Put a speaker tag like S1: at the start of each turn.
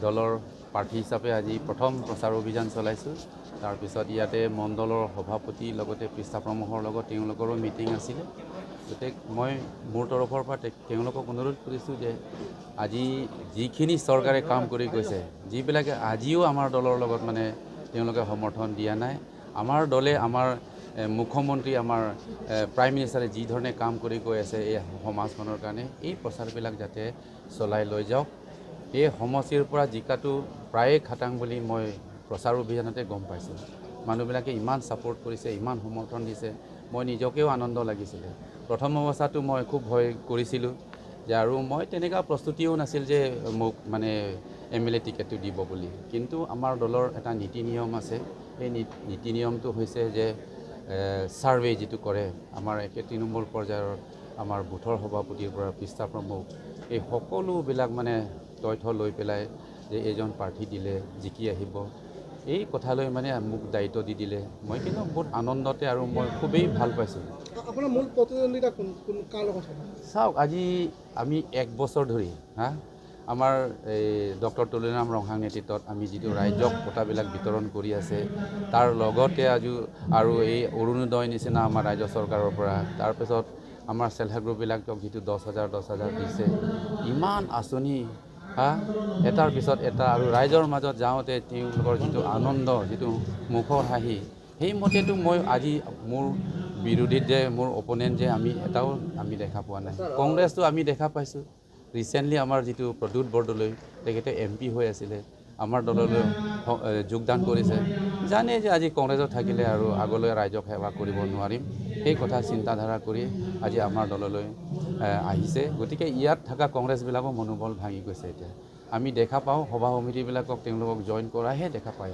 S1: দলৰ প্ৰাৰ্থী হিচাপে আজি প্ৰথম প্ৰচাৰ অভিযান চলাইছোঁ। তাৰপিছত ইয়াতে মণ্ডলৰ সভাপতিৰ লগতে পৃষ্ঠা প্ৰমুখৰ লগত তেওঁলোকৰো মিটিং আছিলে। গতিকে মই মোৰ তৰফৰ পৰা তেওঁলোকক অনুৰোধ কৰিছোঁ যে আজি যিখিনি চৰকাৰে কাম কৰি গৈছে, যিবিলাকে আজিও আমাৰ দলৰ লগত মানে তেওঁলোকে সমৰ্থন দিয়া নাই, আমাৰ দলে আমাৰ মুখ্যমন্ত্ৰী আমাৰ প্ৰাইম মিনিষ্টাৰে যি ধৰণে কাম কৰি গৈ আছে এই সমাজখনৰ কাৰণে এই প্ৰচাৰবিলাক যাতে চলাই লৈ যাওক। এই সমষ্টিৰ পৰা জিকাটো প্ৰায়ে খাটাং বুলি মই প্ৰচাৰ অভিযানতে গম পাইছোঁ। মানুহবিলাকে ইমান ছাপোৰ্ট কৰিছে, ইমান সমৰ্থন দিছে, মই নিজকেও আনন্দ লাগিছিলে। প্ৰথম অৱস্থাটো মই খুব ভয় কৰিছিলোঁ যে আৰু মই তেনেকুৱা প্ৰস্তুতিও নাছিল যে মোক মানে MLA টিকেটটো দিব বুলি। কিন্তু আমাৰ দলৰ এটা নীতি নিয়ম আছে। সেই নীতি নিয়মটো হৈছে যে ছাৰ্ভে যিটো কৰে আমাৰ 31 নম্বৰ পৰ্যায়ৰ আমাৰ বুথৰ সভাপতিৰ পৰা পৃষ্ঠা প্ৰমুখ এই সকলোবিলাক মানে তথ্য লৈ পেলাই যে এইজন প্ৰাৰ্থী দিলে জিকি আহিব, এই কথালৈ মানে মোক দায়িত্ব দি দিলে। মই কিন্তু বহুত আনন্দতে আৰু মই খুবেই ভাল পাইছোঁ।
S2: আপোনাৰ মূল প্ৰতিদ্বন্দ্বিতা কাৰ লগত হ'ব?
S1: চাওক, আজি আমি 1 বছৰ ধৰি আমাৰ এই ডক্টৰ তুলসীৰাম ৰংহাং নেতৃত্বত আমি যিটো ৰাইজক বঁটাবিলাক বিতৰণ কৰি আছে, তাৰ লগতে আজি আৰু এই অৰুণোদয় নিচিনা আমাৰ ৰাজ্য চৰকাৰৰ পৰা, তাৰপিছত আমাৰ চেল্ফ হেল্প গ্ৰুপবিলাকক যিটো 10,000 দিছে, ইমান আঁচনি এটাৰ পিছত এটা, আৰু ৰাইজৰ মাজত যাওঁতে তেওঁলোকৰ যিটো আনন্দ, যিটো মুখৰ হাঁহি, সেইমতেতো মই আজি মোৰ বিৰোধীত যে মোৰ অপনেণ্ট যে এটাও আমি দেখা পোৱা নাই। কংগ্ৰেছটো আমি দেখা পাইছোঁ। ৰিচেণ্টলি আমাৰ যিটো প্ৰদ্যুৎ বৰদলৈ তেখেতে MP হৈ আছিলে, আমাৰ দললৈ যোগদান কৰিছে। জানে যে আজি কংগ্ৰেছত থাকিলে আৰু আগলৈ ৰাইজক সেৱা কৰিব নোৱাৰিম, সেই কথা চিন্তাধাৰা কৰি আজি আমাৰ দললৈ আহিছে। গতিকে ইয়াত থকা কংগ্ৰেছবিলাকৰ মনোবল ভাঙি গৈছে। এতিয়া আমি দেখা পাওঁ সভা সমিতিবিলাকক তেওঁলোকক জইন কৰাহে দেখা পায়।